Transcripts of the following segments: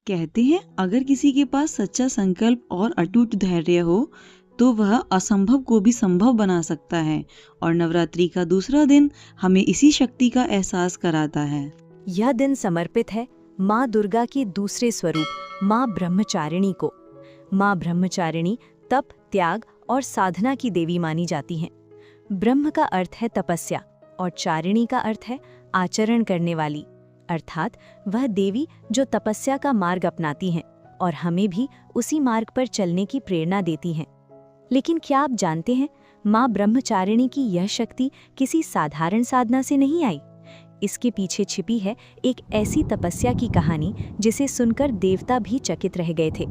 कहते हैं अगर किसी के पास सच्चा संकल्प और अटूट धैर्य हो तो वह असंभव को भी संभव बना सकता है। और नवरात्रि का दूसरा दिन हमें इसी शक्ति का एहसास कराता है। यह दिन समर्पित है माँ दुर्गा के दूसरे स्वरूप माँ ब्रह्मचारिणी को। माँ ब्रह्मचारिणी तप, त्याग और साधना की देवी मानी जाती हैं। ब्रह्म का अर्थ है तपस्या और चारिणी का अर्थ है आचरण करने वाली, अर्थात वह देवी जो तपस्या का मार्ग अपनाती हैं और हमें भी उसी मार्ग पर चलने की प्रेरणा देती हैं। लेकिन क्या आप जानते हैं, माँ ब्रह्मचारिणी की यह शक्ति किसी साधारण साधना से नहीं आई। इसके पीछे छिपी है एक ऐसी तपस्या की कहानी जिसे सुनकर देवता भी चकित रह गए थे।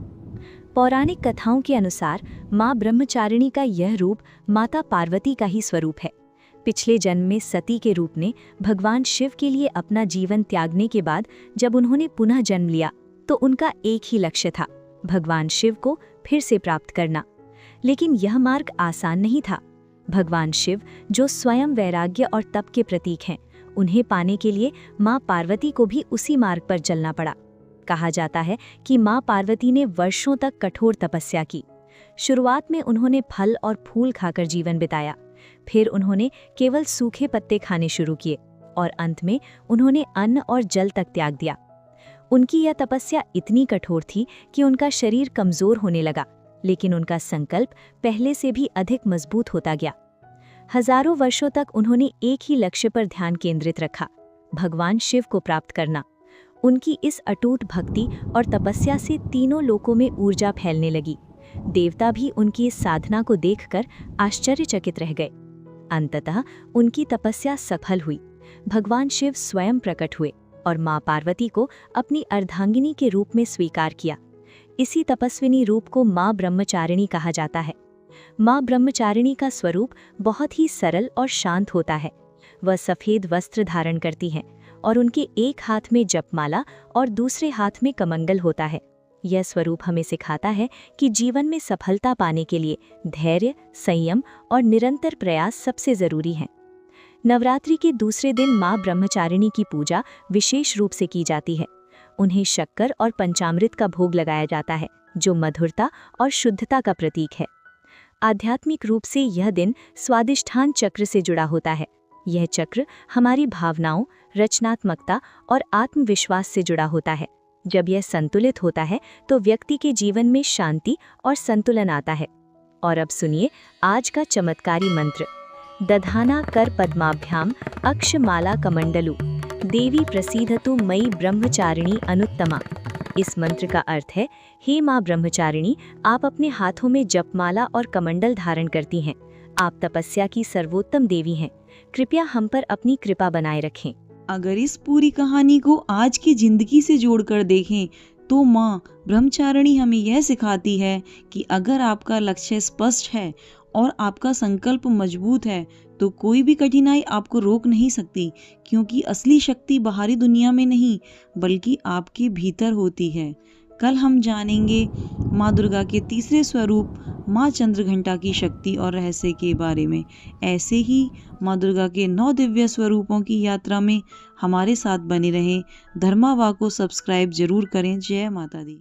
पौराणिक कथाओं के अनुसार माँ ब्रह्मचारिणी का यह रूप माता पार्वती का ही स्वरूप है। पिछले जन्म में सती के रूप ने भगवान शिव के लिए अपना जीवन त्यागने के बाद जब उन्होंने पुनः जन्म लिया तो उनका एक ही लक्ष्य था, भगवान शिव को फिर से प्राप्त करना। लेकिन यह मार्ग आसान नहीं था। भगवान शिव जो स्वयं वैराग्य और तप के प्रतीक हैं, उन्हें पाने के लिए माँ पार्वती को भी उसी मार्ग पर चलना पड़ा। कहा जाता है कि माँ पार्वती ने वर्षों तक कठोर तपस्या की। शुरुआत में उन्होंने फल और फूल खाकर जीवन बिताया, फिर उन्होंने केवल सूखे पत्ते खाने शुरू किए और अंत में उन्होंने अन्न और जल तक त्याग दिया। उनकी यह तपस्या इतनी कठोर थी कि उनका शरीर कमजोर होने लगा, लेकिन उनका संकल्प पहले से भी अधिक मजबूत होता गया। हजारों वर्षों तक उन्होंने एक ही लक्ष्य पर ध्यान केंद्रित रखा, भगवान शिव को प्राप्त करना। उनकी इस अटूट भक्ति और तपस्या से तीनों लोकों में ऊर्जा फैलने लगी। देवता भी उनकी इस साधना को देखकर आश्चर्यचकित रह गए। अंततः उनकी तपस्या सफल हुई। भगवान शिव स्वयं प्रकट हुए और माँ पार्वती को अपनी अर्धांगिनी के रूप में स्वीकार किया। इसी तपस्विनी रूप को माँ ब्रह्मचारिणी कहा जाता है। माँ ब्रह्मचारिणी का स्वरूप बहुत ही सरल और शांत होता है। वह सफेद वस्त्र धारण करती हैं और उनके एक हाथ में जपमाला और दूसरे हाथ में कमंडल होता है। यह स्वरूप हमें सिखाता है कि जीवन में सफलता पाने के लिए धैर्य, संयम और निरंतर प्रयास सबसे जरूरी हैं। नवरात्रि के दूसरे दिन माँ ब्रह्मचारिणी की पूजा विशेष रूप से की जाती है। उन्हें शक्कर और पंचामृत का भोग लगाया जाता है, जो मधुरता और शुद्धता का प्रतीक है। आध्यात्मिक रूप से यह दिन स्वादिष्ठान चक्र से जुड़ा होता है। यह चक्र हमारी भावनाओं, रचनात्मकता और आत्मविश्वास से जुड़ा होता है। जब यह संतुलित होता है तो व्यक्ति के जीवन में शांति और संतुलन आता है। और अब सुनिए आज का चमत्कारी मंत्र। दधाना कर पद्माभ्याम अक्षमाला कमंडलु देवी प्रसीदतु मयि ब्रह्मचारिणी अनुत्तमा। इस मंत्र का अर्थ है, हे माँ ब्रह्मचारिणी, आप अपने हाथों में जपमाला और कमंडल धारण करती हैं। आप तपस्या की सर्वोत्तम देवी हैं। कृपया हम पर अपनी कृपा बनाए रखें। अगर इस पूरी कहानी को आज की जिंदगी से जोड़कर देखें तो माँ ब्रह्मचारिणी हमें यह सिखाती है कि अगर आपका लक्ष्य स्पष्ट है और आपका संकल्प मजबूत है तो कोई भी कठिनाई आपको रोक नहीं सकती, क्योंकि असली शक्ति बाहरी दुनिया में नहीं बल्कि आपके भीतर होती है। कल हम जानेंगे माँ दुर्गा के तीसरे स्वरूप माँ चंद्रघंटा की शक्ति और रहस्य के बारे में। ऐसे ही माँ दुर्गा के 9 दिव्य स्वरूपों की यात्रा में हमारे साथ बने रहें। धर्मावा को सब्सक्राइब जरूर करें। जय माता दी।